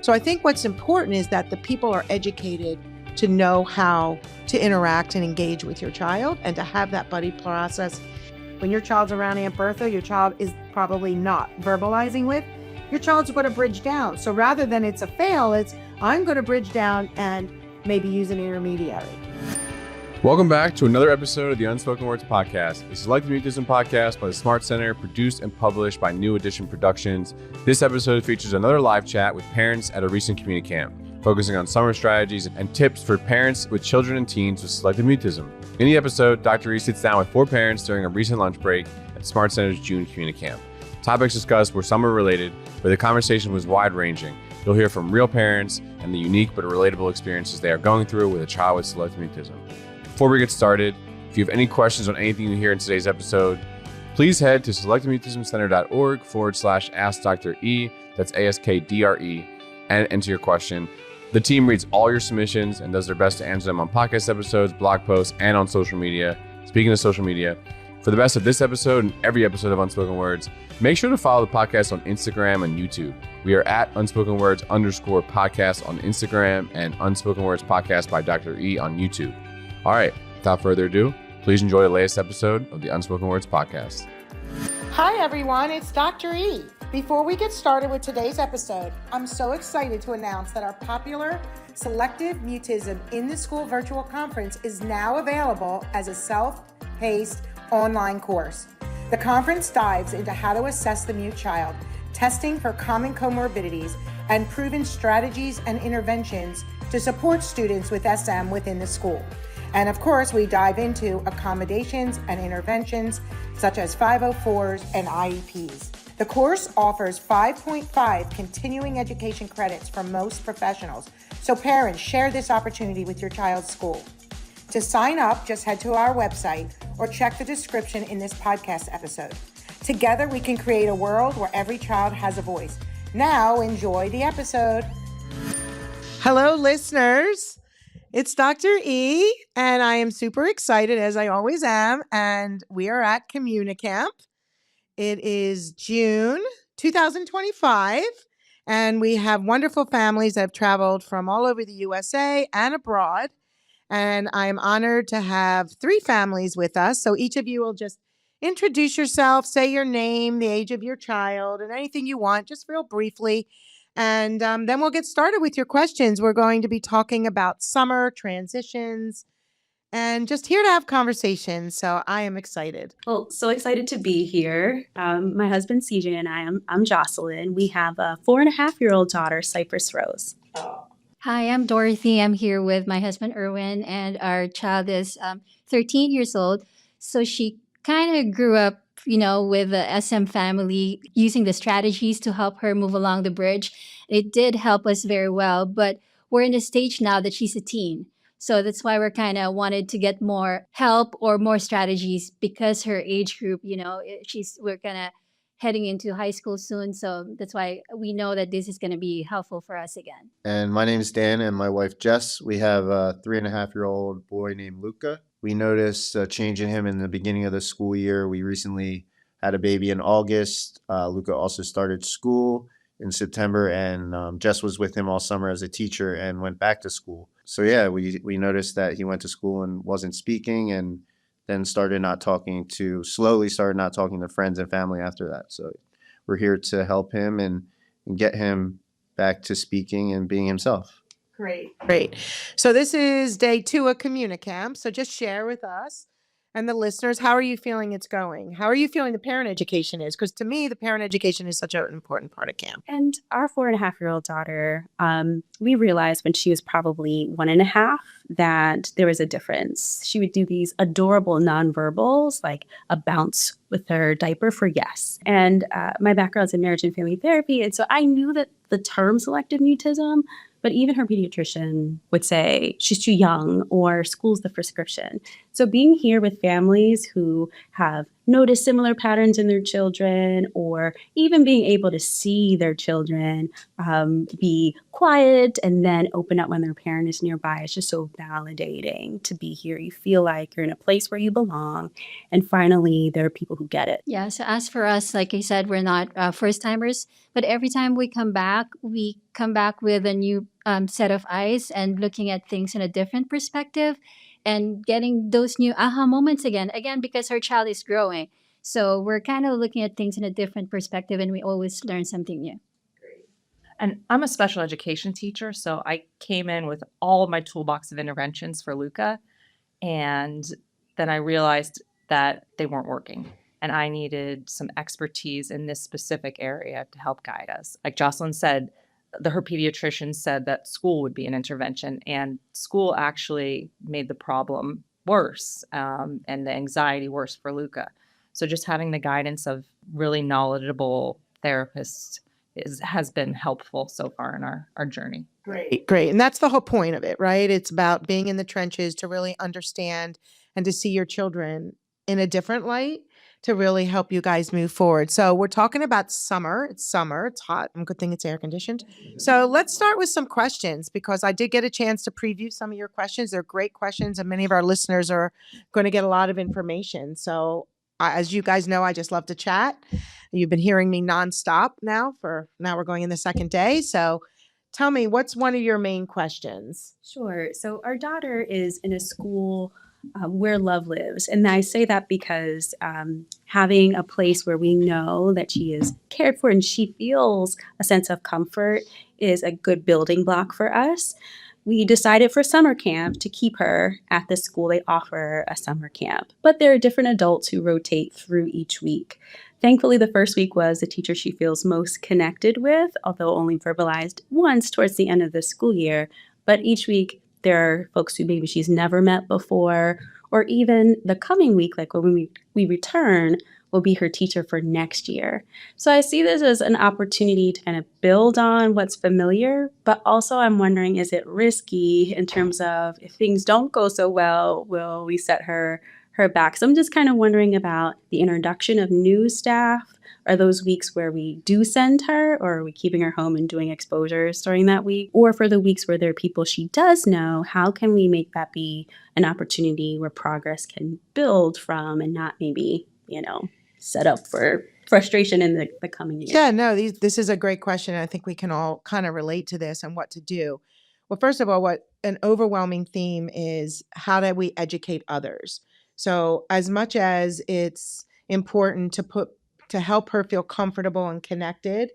So I think what's important is that the people are educated to know how to interact and engage with your child and to have that buddy process. When your child's around Aunt Bertha, your child is probably not verbalizing with, your child's going to bridge down. So rather than it's a fail, it's I'm going to bridge down and maybe use an intermediary. Welcome back to another episode of the Unspoken Words podcast, a Selective Mutism podcast by the Smart Center, produced and published by New Edition Productions. This episode features another live chat with parents at a recent CommuniCamp, focusing on summer strategies and tips for parents with children and teens with selective mutism. In the episode, Dr. E sits down with 4 parents during a recent lunch break at the Smart Center's June CommuniCamp. Topics discussed were summer related, but the conversation was wide-ranging. You'll hear from real parents and the unique but relatable experiences they are going through with a child with selective mutism. Before we get started, if you have any questions on anything you hear in today's episode, please head to selectivemutismcenter.org/askdre, that's ASKDRE, and enter your question. The team reads all your submissions and does their best to answer them on podcast episodes, blog posts, and on social media. Speaking of social media, for the best of this episode and every episode of Unspoken Words, make sure to follow the podcast on Instagram and YouTube. We are at Unspoken Words _podcast on Instagram and Unspoken Words podcast by Dr. E on YouTube. All right, without further ado, please enjoy the latest episode of the Unspoken Words podcast. Hi, everyone. It's Dr. E. Before we get started with today's episode, I'm so excited to announce that our popular Selective Mutism in the School virtual conference is now available as a self-paced online course. The conference dives into how to assess the mute child, testing for common comorbidities, and proven strategies and interventions to support students with SM within the school. And of course, we dive into accommodations and interventions such as 504s and IEPs. The course offers 5.5 continuing education credits for most professionals. So parents, share this opportunity with your child's school. To sign up, just head to our website or check the description in this podcast episode. Together, we can create a world where every child has a voice. Now, enjoy the episode. Hello, listeners. It's Dr. E, and I am super excited, as I always am, and we are at CommuniCamp. It is June 2025, and we have wonderful families that have traveled from all over the USA and abroad, and I am honored to have 3 families with us, so each of you will just introduce yourself, say your name, the age of your child, and anything you want, just real briefly. And then we'll get started with your questions. We're going to be talking about summer transitions and just here to have conversations. So I am excited. Well, so excited to be here. My husband, CJ, and I'm Jocelyn. We have a 4.5-year-old daughter, Cypress Rose. Hi, I'm Dorothy. I'm here with my husband, Erwin, and our child is 13 years old. So she kind of grew up with the SM family, using the strategies to help her move along the bridge. It did help us very well, but we're in a stage now that she's a teen. So that's why we're kind of wanted to get more help or more strategies because her age group, we're kind of heading into high school soon. So that's why we know that this is going to be helpful for us again. And my name is Dan and my wife, Jess. We have a 3.5-year-old boy named Luca. We noticed a change in him in the beginning of the school year. We recently had a baby in August. Luca also started school in September, and Jess was with him all summer as a teacher and went back to school. So yeah, we noticed that he went to school and wasn't speaking, and then slowly started not talking to friends and family after that. So we're here to help him and get him back to speaking and being himself. Great. So this is day 2 of CommuniCamp. So just share with us and the listeners, how are you feeling it's going? How are you feeling the parent education is? Because to me, the parent education is such an important part of camp. And our 4.5-year-old daughter, we realized when she was probably 1.5 that there was a difference. She would do these adorable nonverbals, like a bounce with her diaper for yes. And my background's in marriage and family therapy. And so I knew that the term selective mutism, but even her pediatrician would say she's too young or school's the prescription. So being here with families who have notice similar patterns in their children, or even being able to see their children be quiet and then open up when their parent is nearby. It's just so validating to be here. You feel like you're in a place where you belong. And finally, there are people who get it. Yeah, so as for us, like I said, we're not first timers, but every time we come back with a new set of eyes and looking at things in a different perspective and getting those new aha moments again, because our child is growing. So we're kind of looking at things in a different perspective and we always learn something new. And I'm a special education teacher, so I came in with all of my toolbox of interventions for Luca. And then I realized that they weren't working. And I needed some expertise in this specific area to help guide us. Like Jocelyn said, her pediatrician said that school would be an intervention, and school actually made the problem worse, and the anxiety worse for Luca. So just having the guidance of really knowledgeable therapists has been helpful so far in our journey. Great. And that's the whole point of it, right? It's about being in the trenches to really understand and to see your children in a different light to really help you guys move forward. So we're talking about summer. It's summer. It's hot. Good thing it's air conditioned. So let's start with some questions, because I did get a chance to preview some of your questions. They're great questions, and many of our listeners are going to get a lot of information. So as you guys know, I just love to chat. You've been hearing me nonstop now we're going in the second day. So tell me, what's one of your main questions? Sure. So our daughter is in a school where love lives. And I say that because having a place where we know that she is cared for and she feels a sense of comfort is a good building block for us. We decided for summer camp to keep her at the school. They offer a summer camp, but there are different adults who rotate through each week. Thankfully, the first week was the teacher she feels most connected with, although only verbalized once towards the end of the school year. But each week, there are folks who maybe she's never met before, or even the coming week, like when we return, will be her teacher for next year. So I see this as an opportunity to kind of build on what's familiar, but also I'm wondering, is it risky in terms of if things don't go so well, will we set her back? So I'm just kind of wondering about the introduction of new staff. Are those weeks where we do send her, or are we keeping her home and doing exposures during that week? Or for the weeks where there are people she does know, how can we make that be an opportunity where progress can build from and not maybe, set up for frustration in the coming year? Yeah, no, this is a great question. I think we can all kind of relate to this and what to do. Well, first of all, what an overwhelming theme is, how do we educate others? So as much as it's important to help her feel comfortable and connected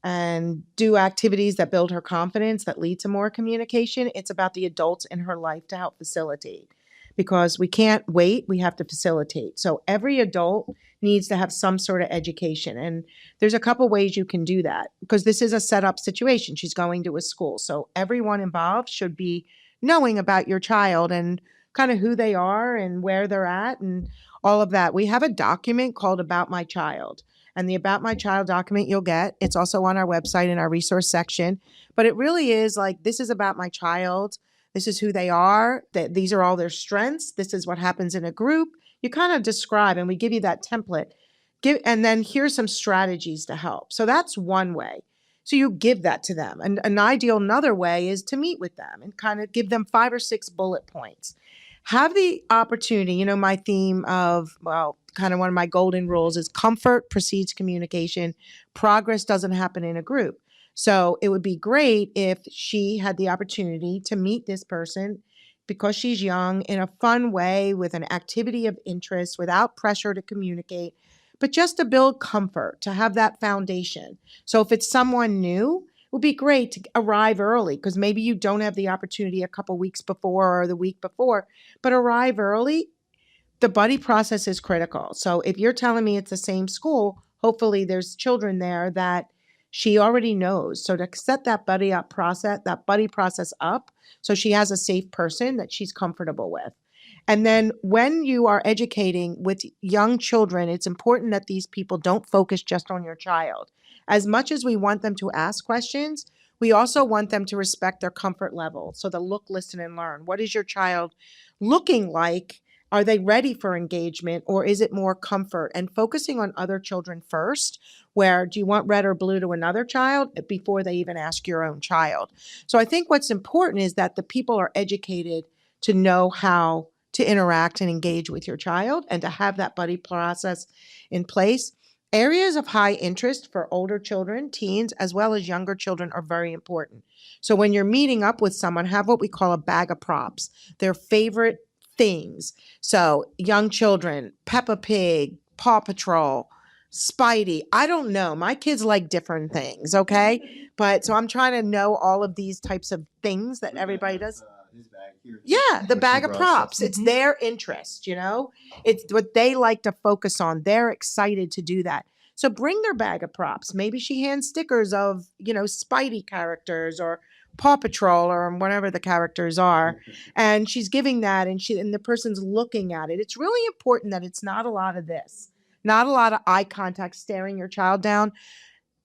and do activities that build her confidence, that lead to more communication, it's about the adults in her life to help facilitate. Because we can't wait, we have to facilitate. So every adult needs to have some sort of education. And there's a couple ways you can do that, because this is a set up situation. She's going to a school. So everyone involved should be knowing about your child and kind of who they are and where they're at and all of that. We have a document called About My Child. And the About My Child document you'll get, it's also on our website in our resource section. But it really is like, this is about my child. This is who they are. These are all their strengths. This is what happens in a group. You kind of describe, and we give you that template. And then here's some strategies to help. So that's one way. So you give that to them. And another way is to meet with them and kind of give them 5 or 6 bullet points. Have the opportunity, my theme of, kind of one of my golden rules is comfort precedes communication. Progress doesn't happen in a group. So it would be great if she had the opportunity to meet this person, because she's young, in a fun way with an activity of interest, without pressure to communicate, but just to build comfort, to have that foundation. So if it's someone new, it would be great to arrive early, because maybe you don't have the opportunity a couple weeks before or the week before, but arrive early. The buddy process is critical. So if you're telling me it's the same school, hopefully there's children there that she already knows. So to set that buddy process up, so she has a safe person that she's comfortable with. And then when you are educating with young children, it's important that these people don't focus just on your child. As much as we want them to ask questions, we also want them to respect their comfort level. So the look, listen, and learn. What is your child looking like Are they ready for engagement, or is it more comfort and focusing on other children first? Where do you want red or blue to another child before they even ask your own child? So I think what's important is that the people are educated to know how to interact and engage with your child and to have that buddy process in place. Areas of high interest for older children, teens, as well as younger children are very important. So when you're meeting up with someone, have what we call a bag of props, their favorite things. So young children, Peppa Pig, Paw Patrol, Spidey. I don't know. My kids like different things, okay? But so I'm trying to know all of these types of things that everybody does. Yeah, the bag of props. It's their interest, It's what they like to focus on. They're excited to do that. So bring their bag of props. Maybe she hands stickers of, Spidey characters or Paw Patrol or whatever the characters are. And she's giving that and the person's looking at it. It's really important that it's not a lot of this, not a lot of eye contact, staring your child down.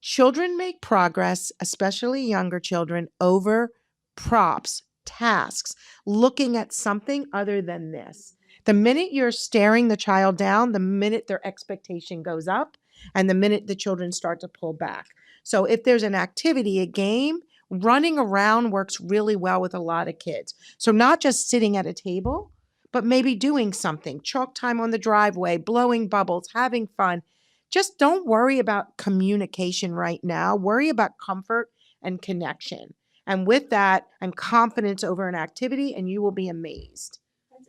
Children make progress, especially younger children, over props, tasks, looking at something other than this. The minute you're staring the child down, the minute their expectation goes up, and the minute the children start to pull back. So if there's an activity, a game, running around works really well with a lot of kids. So not just sitting at a table, but maybe doing something, chalk time on the driveway, blowing bubbles, having fun. Just don't worry about communication right now. Worry about comfort and connection. And with that, and confidence over an activity, and you will be amazed.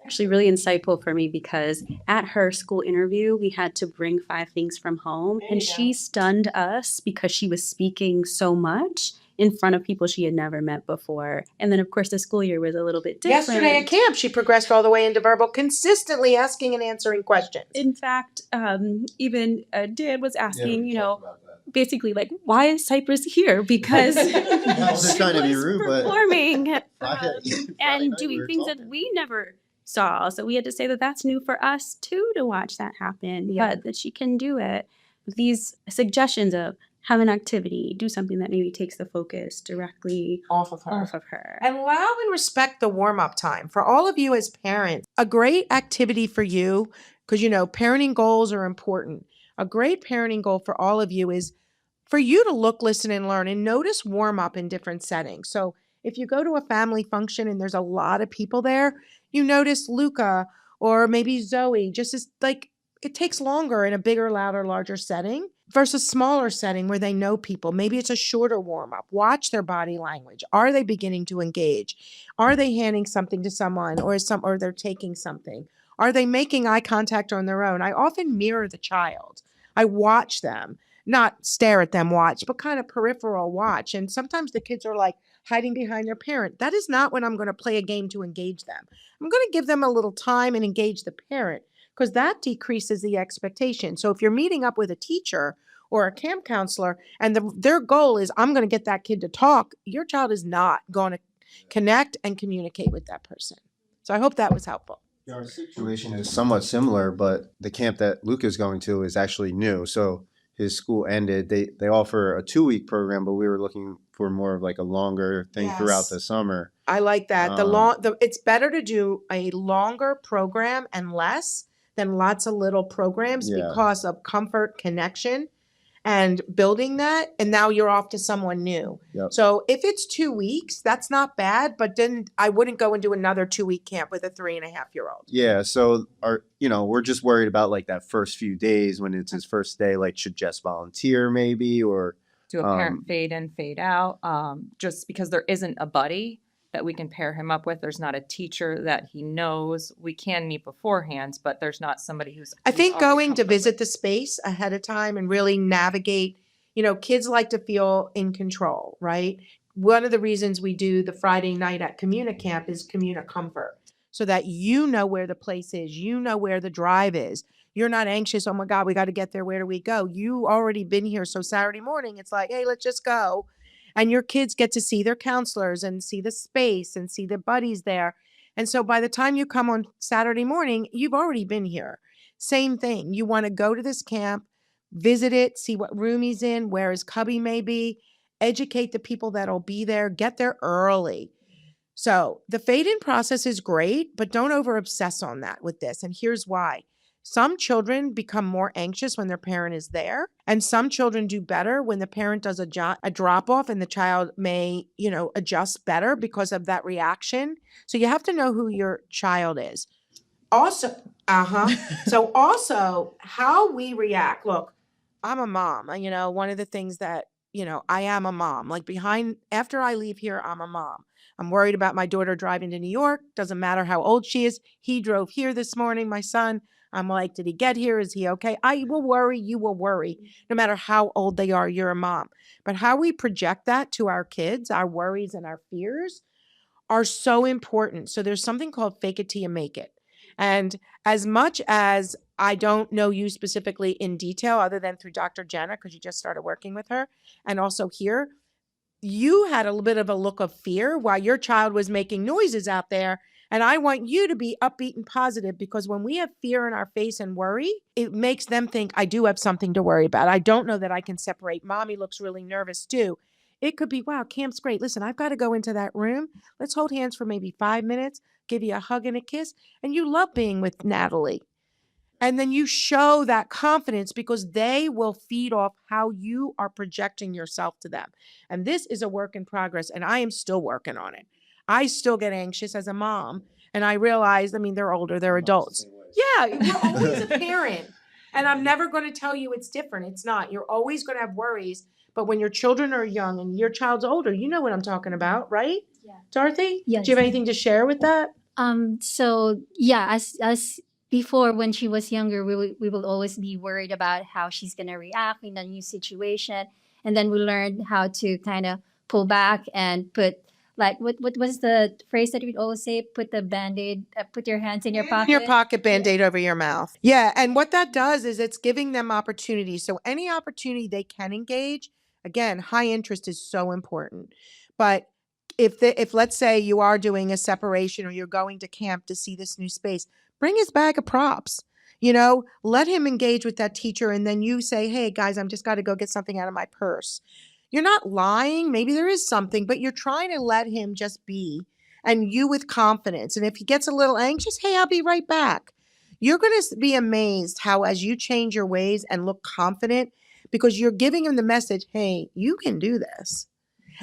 Actually really insightful for me because at her school interview, we had to bring 5 things from home, and she stunned us because she was speaking so much in front of people she had never met before. And then, of course, the school year was a little bit different. Yesterday at camp, she progressed all the way into verbal, consistently asking and answering questions. In fact, even Dan was asking, basically like, why is Cypress here? Because I was trying to be rude, but performing Friday and night doing we were things that talking. we never saw. So we had to say that that's new for us too, to watch that happen, but that she can do it. These suggestions of have an activity, do something that maybe takes the focus directly Off of her. And allow and respect the warm-up time. For all of you as parents, a great activity for you, because parenting goals are important. A great parenting goal for all of you is for you to look, listen, and learn and notice warm-up in different settings. So if you go to a family function and there's a lot of people there, you notice Luca or maybe Zoe, just as like it takes longer in a bigger, louder, larger setting versus smaller setting where they know people. Maybe it's a shorter warm-up. Watch their body language. Are they beginning to engage? Are they handing something to someone or they're taking something? Are they making eye contact on their own? I often mirror the child. I watch them, not stare at them watch, but kind of peripheral watch. And sometimes the kids are like hiding behind their parent. That is not when I'm going to play a game to engage them. I'm going to give them a little time and engage the parent, because that decreases the expectation. So if you're meeting up with a teacher or a camp counselor and their goal is, I'm going to get that kid to talk, your child is not going to connect and communicate with that person. So I hope that was helpful. Our situation is somewhat similar, but the camp that Luke is going to is actually new. So his school ended. They offer a 2-week program, but we were looking for more of like a longer thing throughout the summer. I like that. It's better to do a longer program and less than lots of little programs because of comfort, connection, and building that. And now you're off to someone new. Yep. So if it's 2 weeks, that's not bad. But then I wouldn't go and do another 2-week camp with a 3.5-year-old. Yeah. So we're just worried about like that first few days when it's his first day. Like, should Jess volunteer maybe, or Do a parent fade in, fade out. Just because there isn't a buddy that we can pair him up with. There's not a teacher that he knows. We can meet beforehand, but there's not somebody who's. I think already going to comfortable. visit the space ahead of time and really navigate, kids like to feel in control, right? One of the reasons we do the Friday night at CommuniCamp is comfort, so that you know where the place is, you know where the drive is. You're not anxious, oh my God, we got to get there, where do we go? You already been here, so Saturday morning, it's like, hey, let's just go. And your kids get to see their counselors and see the space and see the buddies there. And so by the time you come on Saturday morning, you've already been here. Same thing. You want to go to this camp, visit it, see what room he's in, where his cubby may be, educate the people that'll be there, get there early. So the fade-in process is great, but don't over-obsess on that with this. And here's why. Some children become more anxious when their parent is there, and some children do better when the parent does a drop-off, and the child may, adjust better because of that reaction. So you have to know who your child is. Also, so also how we react. Look, I'm a mom. One of the things that, I am a mom. Like after I leave here, I'm a mom. I'm worried about my daughter driving to New York. Doesn't matter how old she is. He drove here this morning, my son. I'm like, did he get here? Is he okay? I will worry. You will worry. No matter how old they are, you're a mom. But how we project that to our kids, our worries and our fears, are so important. So there's something called fake it till you make it. And as much as I don't know you specifically in detail, other than through Dr. Jenna, because you just started working with her, and also here, you had a little bit of a look of fear while your child was making noises out there. And I want you to be upbeat and positive, because when we have fear in our face and worry, it makes them think, I do have something to worry about. I don't know that I can separate. Mommy looks really nervous too. It could be, wow, camp's great. Listen, I've got to go into that room. Let's hold hands for maybe 5 minutes, give you a hug and a kiss. And you love being with Natalie. And then you show that confidence, because they will feed off how you are projecting yourself to them. And this is a work in progress, and I am still working on it. I still get anxious as a mom, and I realize, they're older, they're adults. Yeah, we're always a parent. And I'm never going to tell you it's different. It's not. You're always going to have worries. But when your children are young and your child's older, you know what I'm talking about, right? Yeah. Dorothy? Yes. Do you have anything to share with that? So yeah, as before, when she was younger, we will always be worried about how she's gonna react in a new situation, and then we learned how to kind of pull back and put, like, what was the phrase that we'd always say? Put the Band-Aid, put your hands in your pocket. Your pocket Band-Aid over your mouth. Yeah, and what that does is it's giving them opportunities. So any opportunity they can engage, again, high interest is so important. But if let's say you are doing a separation, or you're going to camp to see this new space, bring his bag of props. Let him engage with that teacher, and then you say, hey guys, I'm just got to go get something out of my purse. You're not lying. Maybe there is something, but you're trying to let him just be, and you with confidence. And if he gets a little anxious, hey, I'll be right back. You're going to be amazed how, as you change your ways and look confident, because you're giving him the message, hey, you can do this.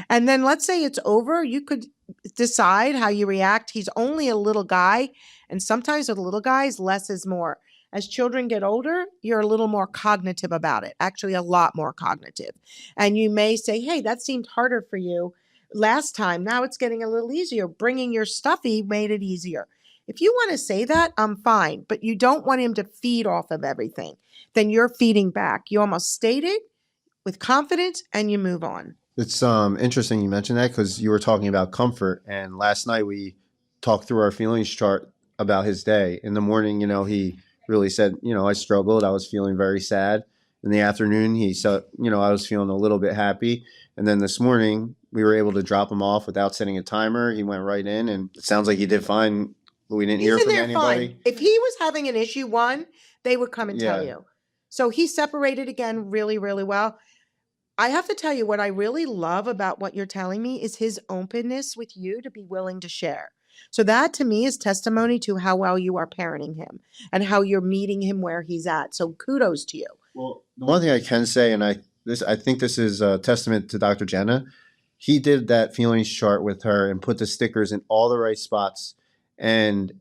And then let's say it's over, you could decide how you react. He's only a little guy, and sometimes with little guys, less is more. As children get older, you're a little more cognitive about it, actually a lot more cognitive. And you may say, hey, that seemed harder for you last time. Now it's getting a little easier. Bringing your stuffy made it easier. If you want to say that, I'm fine, but you don't want him to feed off of everything. Then you're feeding back. You almost state it with confidence and you move on. It's interesting you mentioned that, because you were talking about comfort, and last night we talked through our feelings chart about his day. In the morning, he really said, I struggled. I was feeling very sad. In the afternoon, he said, I was feeling a little bit happy. And then this morning, we were able to drop him off without setting a timer. He went right in, and it sounds like he did fine. We didn't hear from anybody. Fine. If he was having an issue, they would come and tell you. So he separated again really, really well. I have to tell you, what I really love about what you're telling me is his openness with you to be willing to share. So that to me is testimony to how well you are parenting him and how you're meeting him where he's at. So kudos to you. Well, the one thing I can say, and I think this is a testament to Dr. Jenna. He did that feelings chart with her and put the stickers in all the right spots. And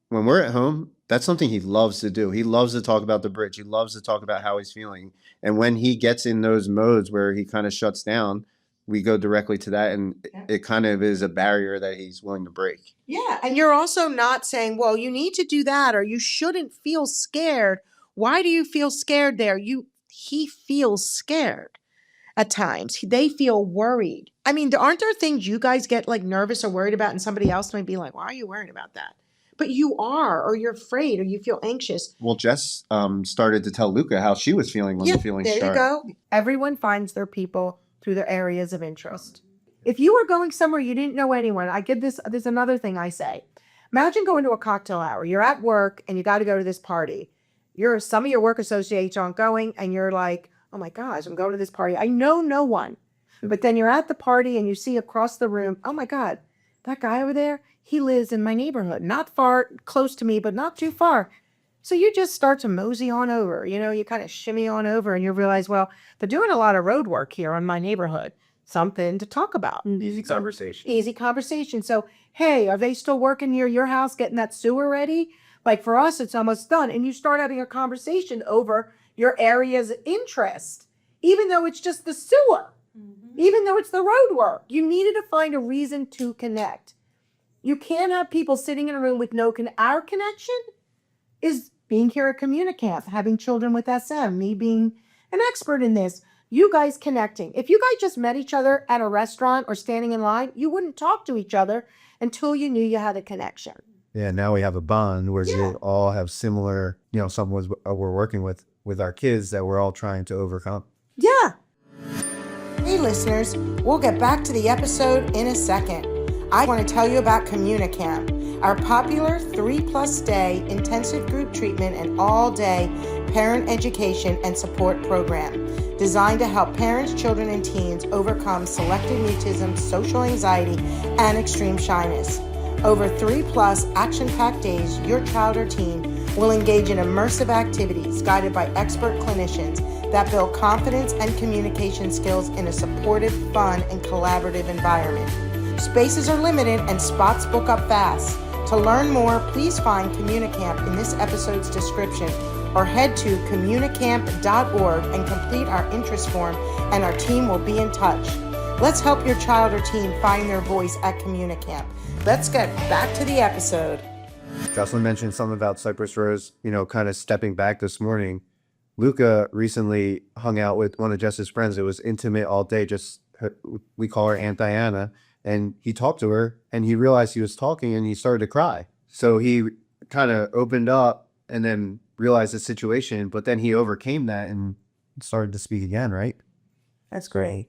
when we're at home, that's something he loves to do. He loves to talk about the bridge. He loves to talk about how he's feeling. And when he gets in those modes where he kind of shuts down, we go directly to that. And it kind of is a barrier that he's willing to break. Yeah. And you're also not saying, well, you need to do that, or you shouldn't feel scared. Why do you feel scared there? He feels scared at times. They feel worried. Aren't there things you guys get like nervous or worried about, and somebody else might be like, why are you worried about that? But you are, or you're afraid, or you feel anxious. Well, Jess started to tell Luca how she was feeling when the feelings there started. You go. Everyone finds their people through their areas of interest. If you were going somewhere you didn't know anyone, there's another thing I say. Imagine going to a cocktail hour. You're at work and you got to go to this party. Some of your work associates aren't going, and you're like, oh my gosh, I'm going to this party. I know no one. But then you're at the party and you see across the room, oh my God, that guy over there, he lives in my neighborhood, not far, close to me, but not too far. So you just start to mosey on over, you kind of shimmy on over and you realize, well, they're doing a lot of road work here on my neighborhood. Something to talk about. Easy conversation. Easy conversation. So, hey, are they still working near your house getting that sewer ready? Like for us, it's almost done. And you start having a conversation over your area's interest, even though it's just the sewer, even though it's the road work. You needed to find a reason to connect. You can't have people sitting in a room with no our connection is being here at CommuniCamp, having children with SM, me being an expert in this, you guys connecting. If you guys just met each other at a restaurant or standing in line, you wouldn't talk to each other until you knew you had a connection. Yeah, now we have a bond where we all have similar, something we're working with our kids that we're all trying to overcome. Yeah. Hey listeners, we'll get back to the episode in a second. I want to tell you about CommuniCamp, our popular 3+ day intensive group treatment and all-day parent education and support program designed to help parents, children, and teens overcome selective mutism, social anxiety, and extreme shyness. Over 3+ action-packed days, your child or teen will engage in immersive activities guided by expert clinicians that build confidence and communication skills in a supportive, fun, and collaborative environment. Spaces are limited and spots book up fast. To learn more, please find CommuniCamp in this episode's description or head to communicamp.org and complete our interest form and our team will be in touch. Let's help your child or teen find their voice at CommuniCamp. Let's get back to the episode. Jocelyn mentioned something about Cypress Rose, kind of stepping back this morning. Luca recently hung out with one of Jess's friends. It was intimate all day, we call her Aunt Diana. And he talked to her and he realized he was talking and he started to cry. So he kind of opened up and then realized the situation, but then he overcame that and started to speak again, right? That's great.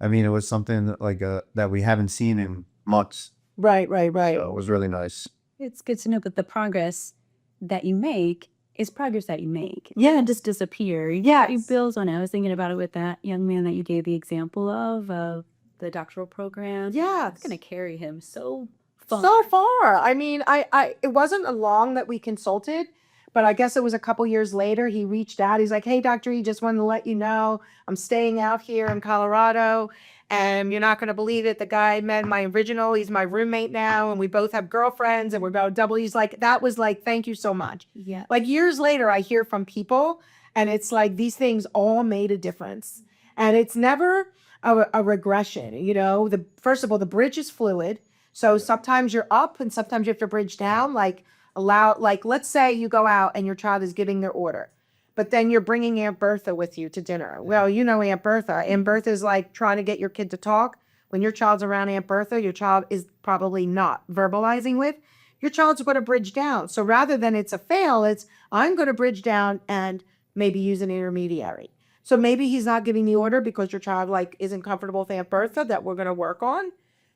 I mean, it was something like that we haven't seen in months. Right. So it was really nice. It's good to know that the progress that you make is progress that you make. Yeah. It doesn't just disappear. Yes. You build on it. I was thinking about it with that young man that you gave the example of the doctoral program. Yeah. It's going to carry him so far. So far. I mean, it wasn't long that we consulted, but I guess it was a couple years later. He reached out. He's like, hey, Dr. E, just wanted to let you know I'm staying out here in Colorado. And you're not going to believe it. The guy met my original. He's my roommate now. And we both have girlfriends and we're about double. He's like, that was like, thank you so much. Yeah. Like years later, I hear from people and it's like these things all made a difference. And it's never a regression. First of all, the bridge is fluid. So sometimes you're up and sometimes you have to bridge down. Let's say you go out and your child is giving their order. But then you're bringing Aunt Bertha with you to dinner. Well, Aunt Bertha. Aunt Bertha is like trying to get your kid to talk. When your child's around Aunt Bertha, your child is probably not verbalizing with. Your child's going to bridge down. So rather than it's a fail, it's I'm going to bridge down and maybe use an intermediary. So maybe he's not giving the order because your child isn't comfortable with Aunt Bertha that we're going to work on.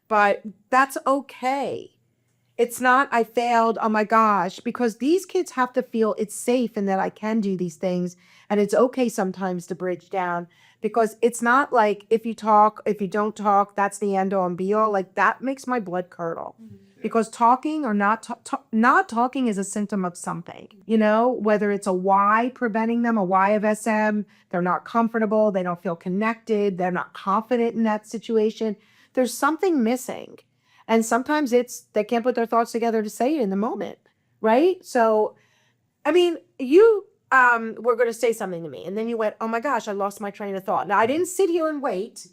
But that's okay. It's not, I failed, oh my gosh, because these kids have to feel it's safe and that I can do these things. And it's okay sometimes to bridge down because it's not like if you don't talk, that's the end all and be all. Like that makes my blood curdle because talking or not talking is a symptom of something, whether it's a Y preventing them, a Y of SM, they're not comfortable, they don't feel connected, they're not confident in that situation. There's something missing. And sometimes they can't put their thoughts together to say it in the moment, right? So, I mean, you were going to say something to me, and then you went, oh my gosh, I lost my train of thought. Now, I didn't sit here and wait.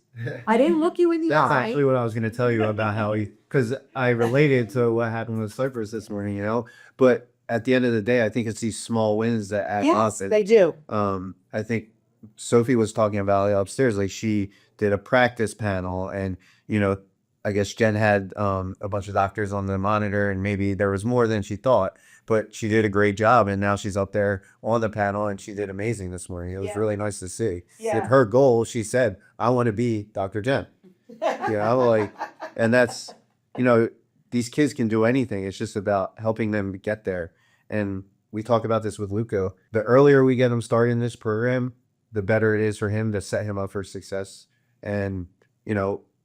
I didn't look you in the That's eye. actually what I was going to tell you about how because I related to what happened with Cypress this morning, But at the end of the day, I think it's these small wins that add up. Yes, they do. I think Sophie was talking about it upstairs, like she did a practice panel and, I guess Jen had a bunch of doctors on the monitor and maybe there was more than she thought, but she did a great job. And now she's up there on the panel and she did amazing this morning. It was really nice to see. Yeah. Her goal, she said, I want to be Dr. Jen. And that's, these kids can do anything. It's just about helping them get there. And we talk about this with Luca. The earlier we get him started in this program, the better it is for him to set him up for success. And,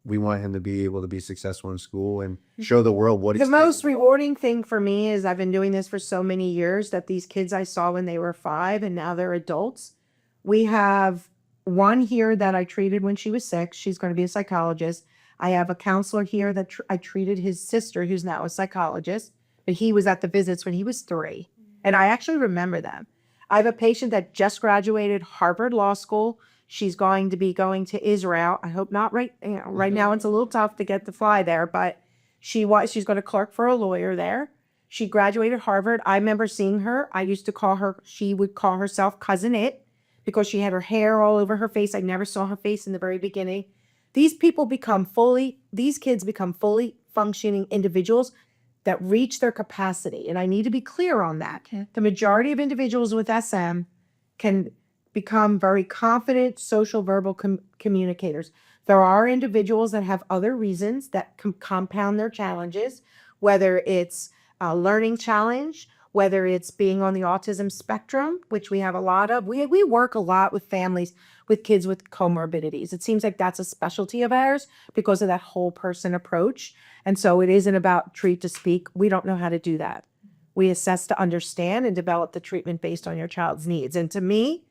we want him to be able to be successful in school and show the world what The he's most capable of. rewarding thing for me is I've been doing this for so many years that these kids I saw when they were 5 and now they're adults. We have one here that I treated when she was 6. She's going to be a psychologist. I have a counselor here that I treated his sister, who's now a psychologist, but he was at the visits when he was 3. And I actually remember them. I have a patient that just graduated Harvard Law School. She's going to be going to Israel. I hope not right. Right now it's a little tough to get to fly there, but she's going to clerk for a lawyer there. She graduated Harvard. I remember seeing her. I used to call her, she would call herself Cousin It because she had her hair all over her face. I never saw her face in the very beginning. These kids become fully functioning individuals that reach their capacity. And I need to be clear on that. Okay. The majority of individuals with SM can become very confident social verbal communicators. There are individuals that have other reasons that compound their challenges, whether it's a learning challenge, whether it's being on the autism spectrum, which we have a lot of. We work a lot with families with kids with comorbidities. It seems like that's a specialty of ours because of that whole person approach. And so it isn't about treat to speak. We don't know how to do that. We assess to understand and develop the treatment based on your child's needs. And to me,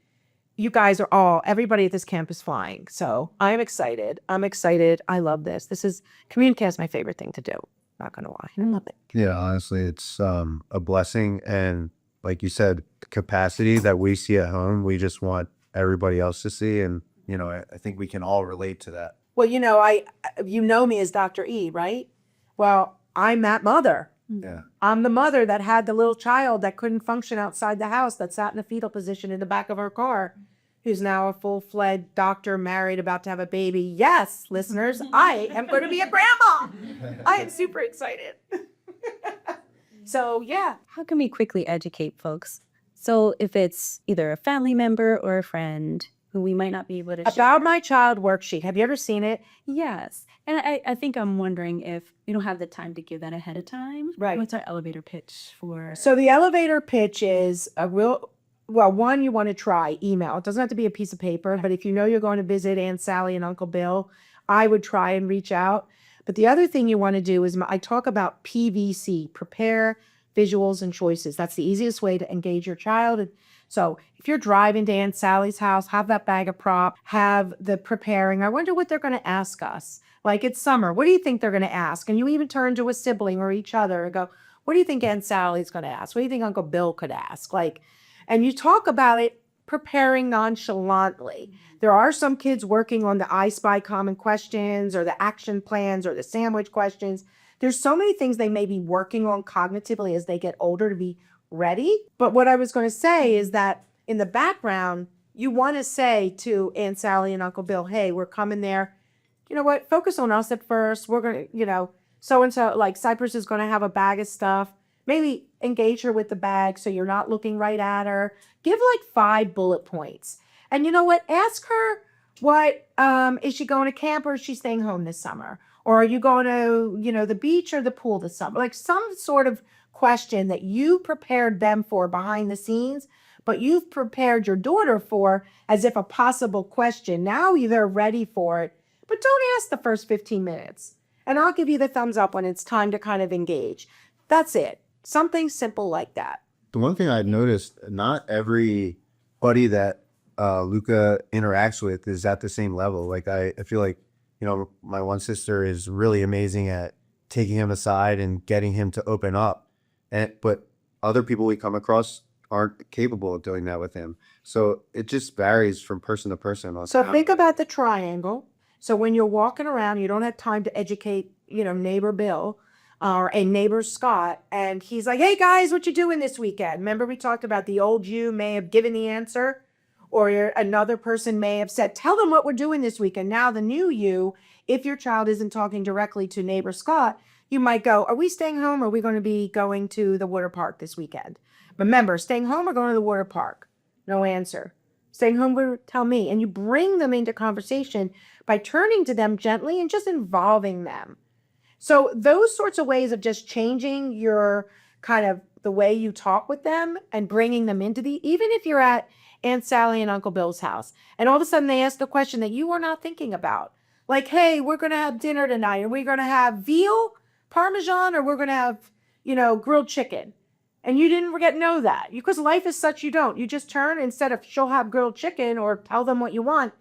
you guys are everybody at this camp is flying. So I'm excited. I love this. CommuniCamp is my favorite thing to do. Not going to lie. I love it. Yeah, honestly, it's a blessing. And like you said, the capacity that we see at home, we just want everybody else to see. And, I think we can all relate to that. Well, you know me as Dr. E, right? Well, I'm that mother. Yeah. I'm the mother that had the little child that couldn't function outside the house, that sat in a fetal position in the back of her car, who's now a full-fledged doctor, married, about to have a baby. Yes, listeners, I am going to be a grandma. I am super excited. So, yeah. How can we quickly educate folks? So if it's either a family member or a friend who we might not be able to share. About My Child worksheet. Have you ever seen it? Yes. And I think I'm wondering if we don't have the time to give that ahead of time. Right. What's our elevator pitch for? So the elevator pitch is one, you want to try email. It doesn't have to be a piece of paper, but if you know you're going to visit Aunt Sally and Uncle Bill, I would try and reach out. But the other thing you want to do is I talk about PVC, prepare, visuals, and choices. That's the easiest way to engage your child. So if you're driving to Aunt Sally's house, have that bag of prop, have the preparing. I wonder what they're going to ask us. Like it's summer. What do you think they're going to ask? And you even turn to a sibling or each other and go, what do you think Aunt Sally's going to ask? What do you think Uncle Bill could ask? And you talk about it preparing nonchalantly. There are some kids working on the I Spy common questions or the action plans or the sandwich questions. There's so many things they may be working on cognitively as they get older to be ready. But what I was going to say is that in the background, you want to say to Aunt Sally and Uncle Bill, hey, we're coming there. You know what? Focus on us at first. We're going to, so-and-so, like Cypress is going to have a bag of stuff. Maybe engage her with the bag so you're not looking right at her. Give 5 bullet points. And you know what? Ask her is she going to camp or is she staying home this summer? Or are you going to, the beach or the pool this summer? Like some sort of question that you prepared them for behind the scenes, but you've prepared your daughter for as if a possible question. Now they're ready for it, but don't ask the first 15 minutes. And I'll give you the thumbs up when it's time to kind of engage. That's it. Something simple like that. The one thing I've noticed, not everybody that Luca interacts with is at the same level. Like I feel like, my one sister is really amazing at taking him aside and getting him to open up. But other people we come across aren't capable of doing that with him. So it just varies from person to person. So think about the triangle. So when you're walking around, you don't have time to educate, neighbor Bill or a neighbor Scott. And he's like, hey guys, what you doing this weekend? Remember we talked about the old you may have given the answer, or another person may have said, tell them what we're doing this weekend. Now the new you, if your child isn't talking directly to neighbor Scott, you might go, are we staying home or are we going to be going to the water park this weekend? Remember, staying home or going to the water park? No answer. Staying home, tell me. And you bring them into conversation by turning to them gently and just involving them. So those sorts of ways of just changing your kind of the way you talk with them and bringing them into even if you're at Aunt Sally and Uncle Bill's house and all of a sudden they ask a question that you were not thinking about. Like, hey, we're going to have dinner tonight. Are we going to have veal, Parmesan, or we're going to have, grilled chicken? And you didn't know that. Because life is such you don't. You just turn, instead of she'll have grilled chicken or tell them what you want,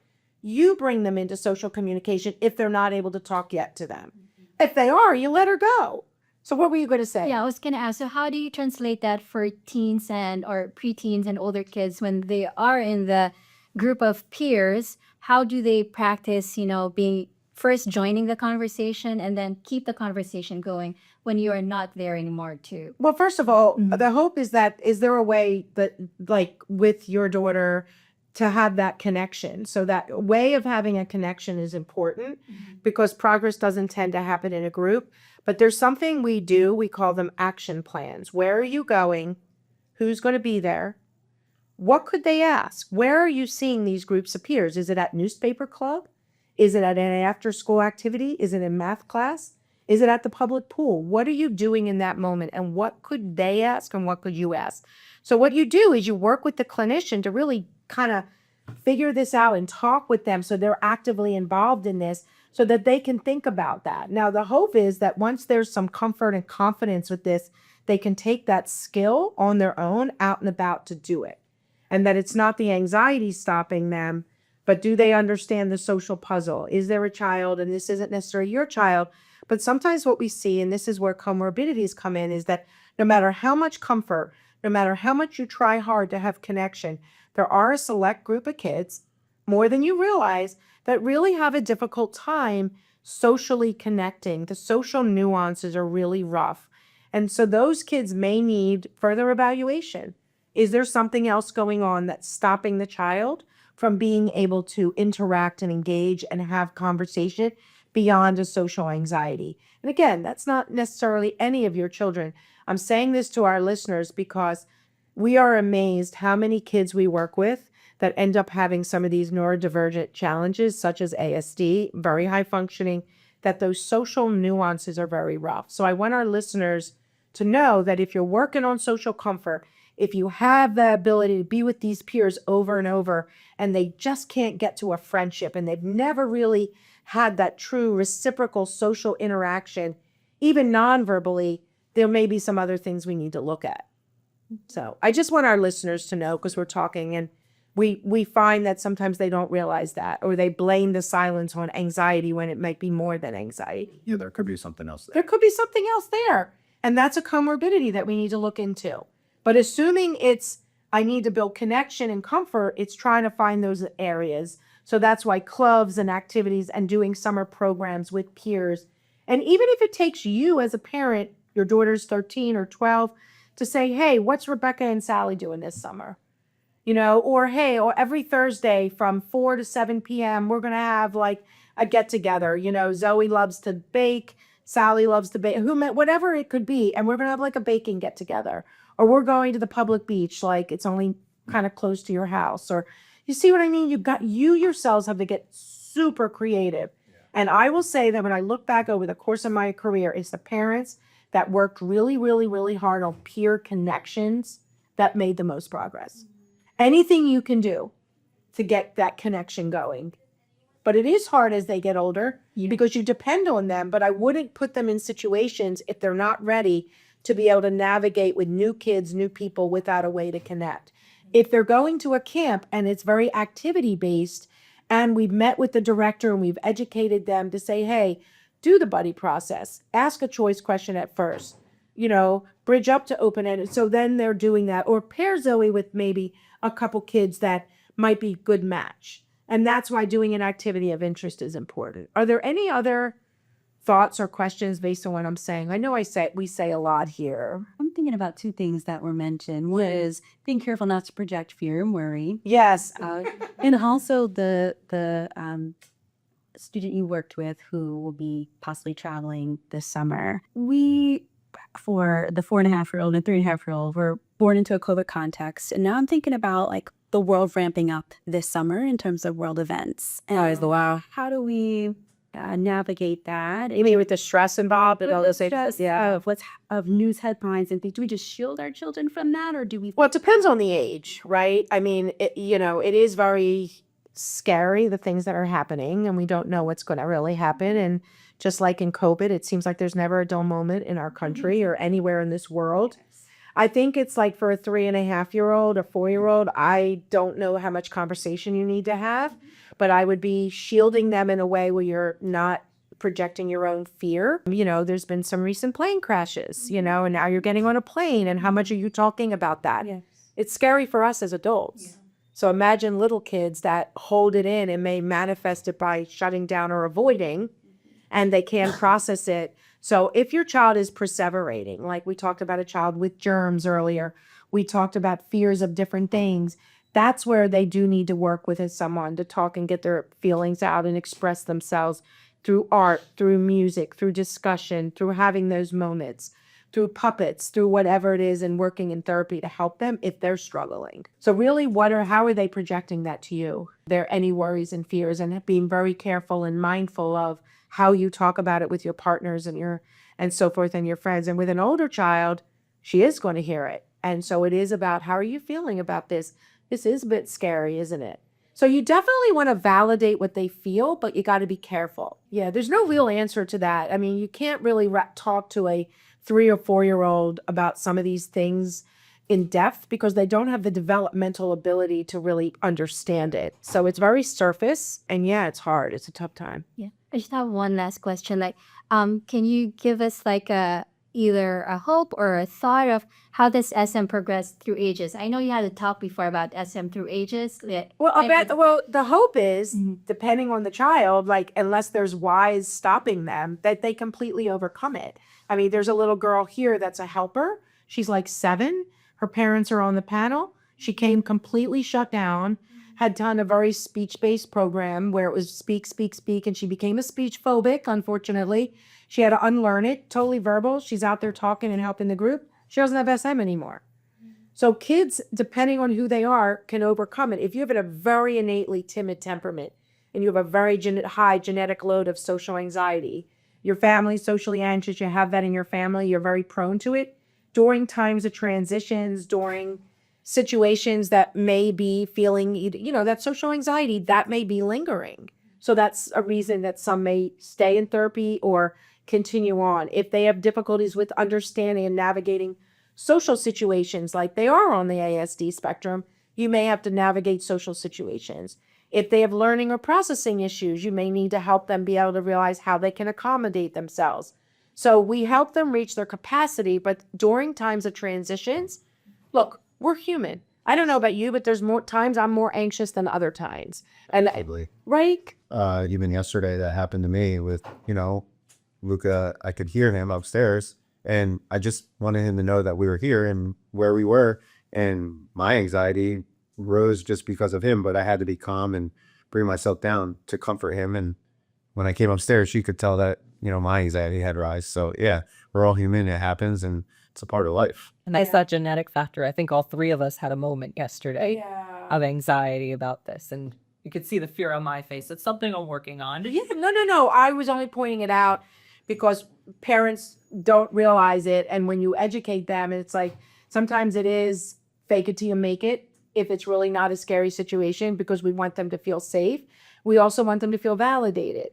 you bring them into social communication if they're not able to talk yet to them. If they are, you let her go. So what were you going to say? Yeah, I was gonna ask. So how do you translate that for teens or preteens and older kids when they are in the group of peers? How do they practice, being first joining the conversation and then keep the conversation going when you are not there anymore too? Well, first of all, the hope is there a way that, like with your daughter, to have that connection? So that way of having a connection is important because progress doesn't tend to happen in a group. But there's something we do, we call them action plans. Where are you going? Who's going to be there? What could they ask? Where are you seeing these groups of peers? Is it at newspaper club? Is it at an after-school activity? Is it in math class? Is it at the public pool? What are you doing in that moment? And what could they ask and what could you ask? So what you do is you work with the clinician to really kind of figure this out and talk with them so they're actively involved in this so that they can think about that. Now, the hope is that once there's some comfort and confidence with this, they can take that skill on their own out and about to do it. And that it's not the anxiety stopping them, but do they understand the social puzzle? Is there a child, and this isn't necessarily your child, but sometimes what we see, and this is where comorbidities come in, is that no matter how much comfort, no matter how much you try hard to have connection, there are a select group of kids, more than you realize, that really have a difficult time socially connecting. The social nuances are really rough. And so those kids may need further evaluation. Is there something else going on that's stopping the child from being able to interact and engage and have conversation beyond a social anxiety? And again, that's not necessarily any of your children. I'm saying this to our listeners because we are amazed how many kids we work with that end up having some of these neurodivergent challenges, such as ASD, very high functioning, that those social nuances are very rough. So I want our listeners to know that if you're working on social comfort, if you have the ability to be with these peers over and over, and they just can't get to a friendship, and they've never really had that true reciprocal social interaction, even non-verbally, there may be some other things we need to look at. So I just want our listeners to know, because we're talking and we find that sometimes they don't realize that, or they blame the silence on anxiety when it might be more than anxiety. Yeah, there could be something else there. There could be something else there. And that's a comorbidity that we need to look into. But assuming it's, I need to build connection and comfort, it's trying to find those areas. So that's why clubs and activities and doing summer programs with peers. And even if it takes you as a parent, your daughter's 13 or 12, to say, hey, what's Rebecca and Sally doing this summer? Or hey, or every Thursday from 4 to 7 p.m., we're going to have like a get together. Zoe loves to bake. Sally loves to bake, whatever it could be. And we're going to have like a baking get together. Or we're going to the public beach, like it's only kind of close to your house. Or you see what I mean? You yourselves have to get super creative. Yeah. And I will say that when I look back over the course of my career, it's the parents that worked really, really, really hard on peer connections that made the most progress. Anything you can do to get that connection going. But it is hard as they get older because you depend on them. But I wouldn't put them in situations if they're not ready to be able to navigate with new kids, new people without a way to connect. If they're going to a camp and it's very activity-based, and we've met with the director and we've educated them to say, hey, do the buddy process, ask a choice question at first, bridge up to open-ended. So then they're doing that. Or pair Zoe with maybe a couple kids that might be good match. And that's why doing an activity of interest is important. Are there any other thoughts or questions based on what I'm saying? I know we say a lot here. I'm thinking about two things that were mentioned. One is being careful not to project fear and worry. Yes. And also the student you worked with who will be possibly traveling this summer. For the 4.5-year-old and 3.5-year-old, were born into a COVID context. And now I'm thinking about like the world ramping up this summer in terms of world events. And how do we navigate that? You mean with the stress involved and all those things? Yeah. Of news headlines and things. Do we just shield our children from that, or do we? Well, it depends on the age, right? I mean, it is very scary, the things that are happening, and we don't know what's going to really happen. And just like in COVID, it seems like there's never a dull moment in our country or anywhere in this world. I think it's like for a 3.5-year-old, a 4-year-old, I don't know how much conversation you need to have, but I would be shielding them in a way where you're not projecting your own fear. You know, there's been some recent plane crashes, you know, and now you're getting on a plane, and how much are you talking about that? Yes. It's scary for us as adults. So imagine little kids that hold it in and may manifest it by shutting down or avoiding, and they can't process it. So if your child is perseverating, like we talked about a child with germs earlier, we talked about fears of different things, that's where they do need to work with someone to talk and get their feelings out and express themselves through art, through music, through discussion, through having those moments, through puppets, through whatever it is, and working in therapy to help them if they're struggling. So really, how are they projecting that to you? There any worries and fears, and being very careful and mindful of how you talk about it with your partners and so forth and your friends. And with an older child, she is going to hear it. And so it is about, how are you feeling about this? This is a bit scary, isn't it? So you definitely want to validate what they feel, but you got to be careful. Yeah, there's no real answer to that. I mean, you can't really talk to a 3 or 4-year-old about some of these things in depth because they don't have the developmental ability to really understand it. So it's very surface, and yeah, it's hard. It's a tough time. Yeah. I just have one last question. Like, can you give us like either a hope or a thought of how this SM progressed through ages? I know you had a talk before about SM through ages. Well, the hope is, depending on the child, like unless there's whys stopping them, that they completely overcome it. I mean, there's a little girl here that's a helper. She's like 7. Her parents are on the panel. She came completely shut down, had done a very speech-based program where it was speak, speak, speak, and she became a speech phobic, unfortunately. She had to unlearn it, totally verbal. She's out there talking and helping the group. She doesn't have SM anymore. So kids, depending on who they are, can overcome it. If you have a very innately timid temperament and you have a very high genetic load of social anxiety, your family's socially anxious, you have that in your family, you're very prone to it, during times of transitions, during situations that may be feeling, you know, that social anxiety, that may be lingering. So that's a reason that some may stay in therapy or continue on. If they have difficulties with understanding and navigating social situations, like they are on the ASD spectrum, you may have to navigate social situations. If they have learning or processing issues, you may need to help them be able to realize how they can accommodate themselves. So we help them reach their capacity, but during times of transitions, look, we're human. I don't know about you, but there's more times I'm more anxious than other times. And Probably. right? Even yesterday that happened to me with, you know, Luca. I could hear him upstairs, and I just wanted him to know that we were here and where we were. And my anxiety rose just because of him, but I had to be calm and bring myself down to comfort him. And when I came upstairs, she could tell that, you know, my anxiety had rise. So yeah, we're all human. It happens, and it's a part of life. And that's that genetic factor. I think all 3 of us had a moment yesterday of anxiety about this. And you could see the fear on my face. It's something I'm working on. Yeah, no. I was only pointing it out because parents don't realize it. And when you educate them, it's like sometimes it is fake it till you make it if it's really not a scary situation, because we want them to feel safe. We also want them to feel validated.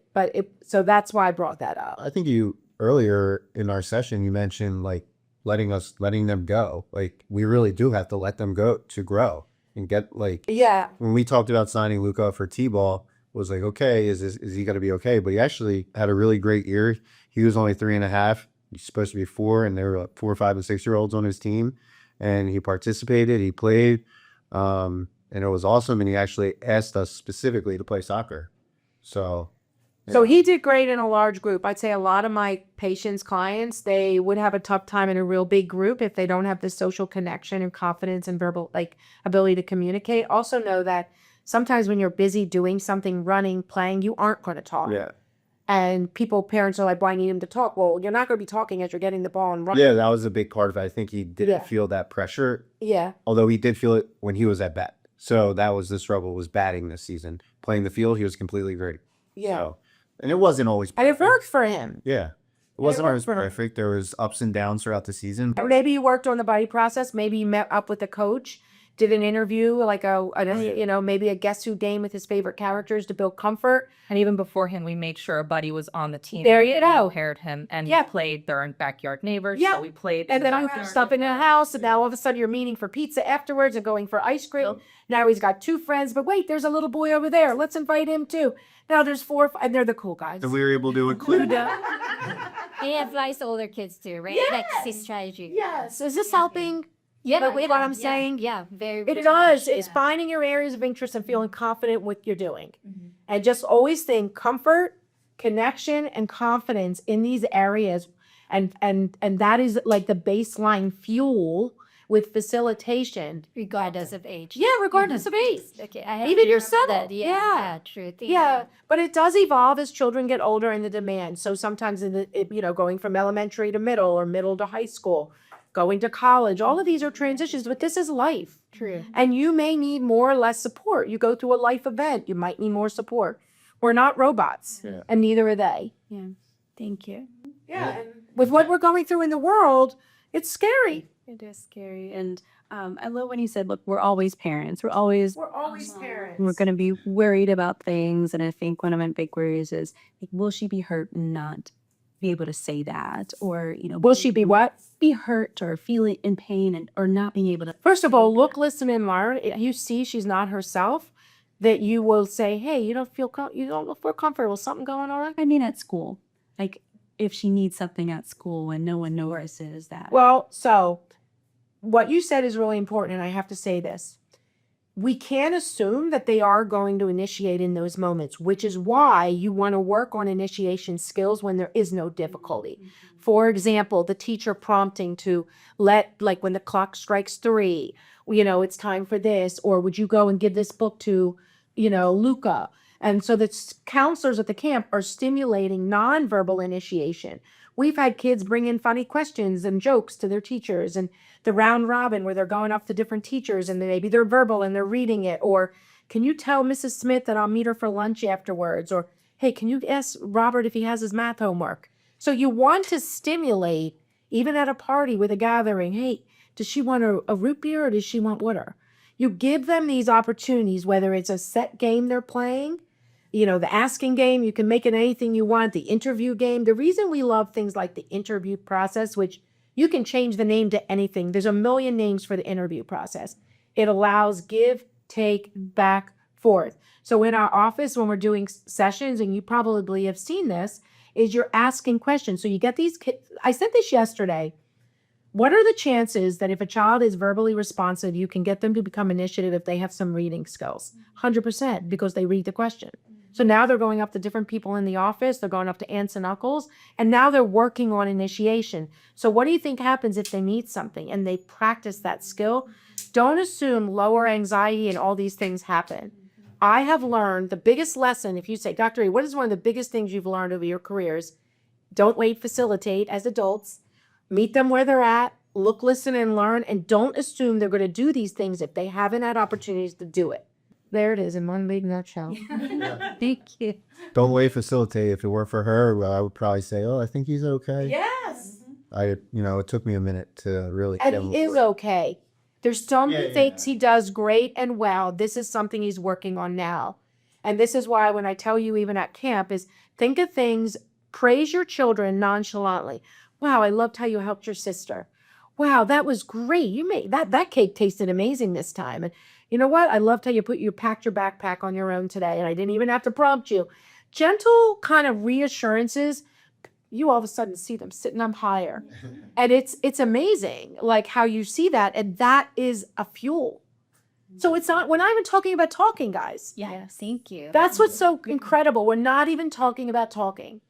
So that's why I brought that up. I think you earlier in our session, you mentioned like letting them go. Like we really do have to let them go to grow and get like, Yeah. when we talked about signing Luca for T-ball, was like, okay, is he going to be okay? But he actually had a really great year. He was only 3.5. He's supposed to be 4, and there were like 4, 5, and 6-year-olds on his team. And he participated, he played, and it was awesome. And he actually asked us specifically to play soccer. So he did great in a large group. I'd say a lot of my patients, clients, they would have a tough time in a real big group if they don't have the social connection and confidence and verbal ability to communicate. Also know that sometimes when you're busy doing something, running, playing, you aren't going to talk. yeah. And parents are like, well, I need him to talk. Well, you're not going to be talking as you're getting the ball and running. Yeah, that was a big part of it. I think he didn't feel that pressure. Yeah. Although he did feel it when he was at bat. So that was the struggle, was batting this season. Playing the field, he was completely great. Yeah. So, and it wasn't always And perfect. it worked for him. Yeah. It wasn't always worked for him. perfect. There was ups and downs throughout the season. Maybe you worked on the buddy process. Maybe you met up with a coach did an interview, like maybe a guess who game with his favorite characters to build comfort. And even beforehand, we made sure a buddy was on the team. There you go. Paired him and Yeah. played their backyard neighbors. Yeah. So we played. And then I put stuff in the house, and now all of a sudden you're meeting for pizza afterwards and going for ice cream. Now he's got 2 friends, but wait, there's a little boy over there. Let's invite him too. Now there's 4, and they're the cool guys. So we were able to include It applies to older kids too, right? Yes. Like this strategy. Yes. Is this helping? Yeah. With what I'm saying? Yeah. Very. It very does. much, It's yeah. finding your areas of interest and feeling confident with what you're doing. And just always think comfort, connection, and confidence in these areas. And that is like the baseline fuel with facilitation. Regardless of age. Yeah, regardless of age. Okay. I have Even to yourself. remember that. Yeah. Yeah. True. Thank Yeah, you. but it does evolve as children get older and the demand. So sometimes going from elementary to middle or middle to high school, going to college, all of these are transitions, but this is life. True. And you may need more or less support. You go through a life event, you might need more support. We're not robots, Yeah. and neither are they. Yeah. Thank you. Yeah, and with what we're going through in the world, it's scary. It is scary. And I love when you said, look, we're always parents. We're always parents. We're going to be worried about things. And I think one of my big worries is, like, will she be hurt and not be able to say that? Or, Will she be what? be hurt or feeling in pain or not being able to? First of all, look, listen, and learn. If you see she's not herself, that you will say, hey, you don't feel comfortable. Something going on? I mean, at school, like if she needs something at school and no one notices that. Well, so what you said is really important, and I have to say this. We can't assume that they are going to initiate in those moments, which is why you want to work on initiation skills when there is no difficulty. For example, the teacher prompting to like when the clock strikes 3, it's time for this, or would you go and give this book to, Luca? And so the counselors at the camp are stimulating nonverbal initiation. We've had kids bring in funny questions and jokes to their teachers, and the round robin where they're going up to different teachers and maybe they're verbal and they're reading it. Or, can you tell Mrs. Smith that I'll meet her for lunch afterwards? Or, hey, can you ask Robert if he has his math homework? So you want to stimulate, even at a party with a gathering, hey, does she want a root beer or does she want water? You give them these opportunities, whether it's a set game they're playing, the asking game, you can make it anything you want, the interview game. The reason we love things like the interview process, which you can change the name to anything. There's a million names for the interview process. It allows give, take, back, forth. So in our office, when we're doing sessions, and you probably have seen this, is you're asking questions. So you get these kids. I said this yesterday. What are the chances that if a child is verbally responsive, you can get them to become initiative if they have some reading skills? 100%, because they read the question. So now they're going up to different people in the office. They're going up to aunts and uncles. And now they're working on initiation. So what do you think happens if they need something and they practice that skill? Don't assume lower anxiety and all these things happen. I have learned the biggest lesson. If you say, Dr. E, what is one of the biggest things you've learned over your careers? Don't wait, facilitate as adults. Meet them where they're at. Look, listen, and learn. And don't assume they're going to do these things if they haven't had opportunities to do it. There it is in one big nutshell. Thank you. Don't wait, facilitate. If it weren't for her, well, I would probably say, oh, I think he's okay. Yes. It took me a minute to really. And get him he is aboard. okay. There's some things he does great and well. This is something he's working on now. And this is why when I tell you even at camp is think of things, praise your children nonchalantly. Wow, I loved how you helped your sister. Wow, that was great. You made that cake tasted amazing this time. And you know what? I loved how you packed your backpack on your own today, and I didn't even have to prompt you. Gentle kind of reassurances, you all of a sudden see them sitting up higher. And it's amazing, like how you see that, and that is a fuel. So it's not, we're not even talking about talking, guys. Yeah. Thank you. That's what's so incredible. We're not even talking about talking.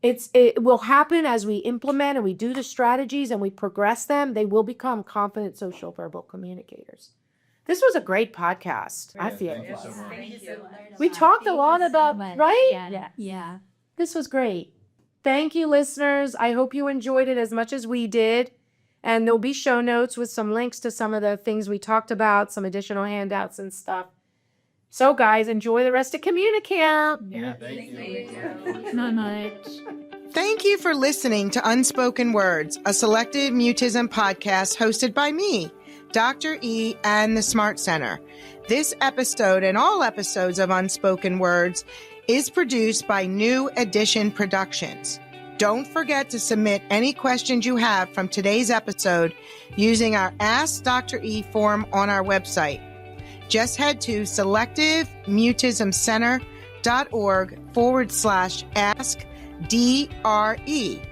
It will happen as we implement and we do the strategies and we progress them. They will become confident social verbal communicators. This was a great podcast, I feel. We talked a lot about, right? Yeah. Yeah. This was great. Thank you, listeners. I hope you enjoyed it as much as we did. And there'll be show notes with some links to some of the things we talked about, some additional handouts and stuff. So, guys, enjoy the rest of CommuniCamp. Yeah, thank you. Not much. Thank you for listening to Unspoken Words, a Selective Mutism podcast hosted by me, Dr. E, and the Smart Center. This episode and all episodes of Unspoken Words is produced by New Edition Productions. Don't forget to submit any questions you have from today's episode using our Ask Dr. E form on our website. Just head to selectivemutismcenter.org/ask-DRE.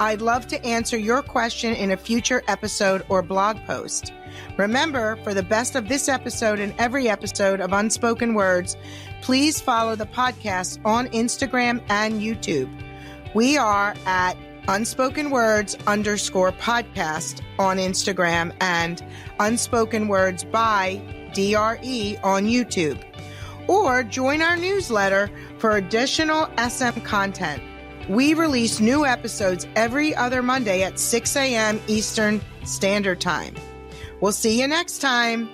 I'd love to answer your question in a future episode or blog post. Remember, for the best of this episode and every episode of Unspoken Words, please follow the podcast on Instagram and YouTube. We are at Unspoken Words _podcast on Instagram and Unspoken Words by DRE on YouTube. Or join our newsletter for additional SM content. We release new episodes every other Monday at 6 a.m. Eastern Standard Time. We'll see you next time.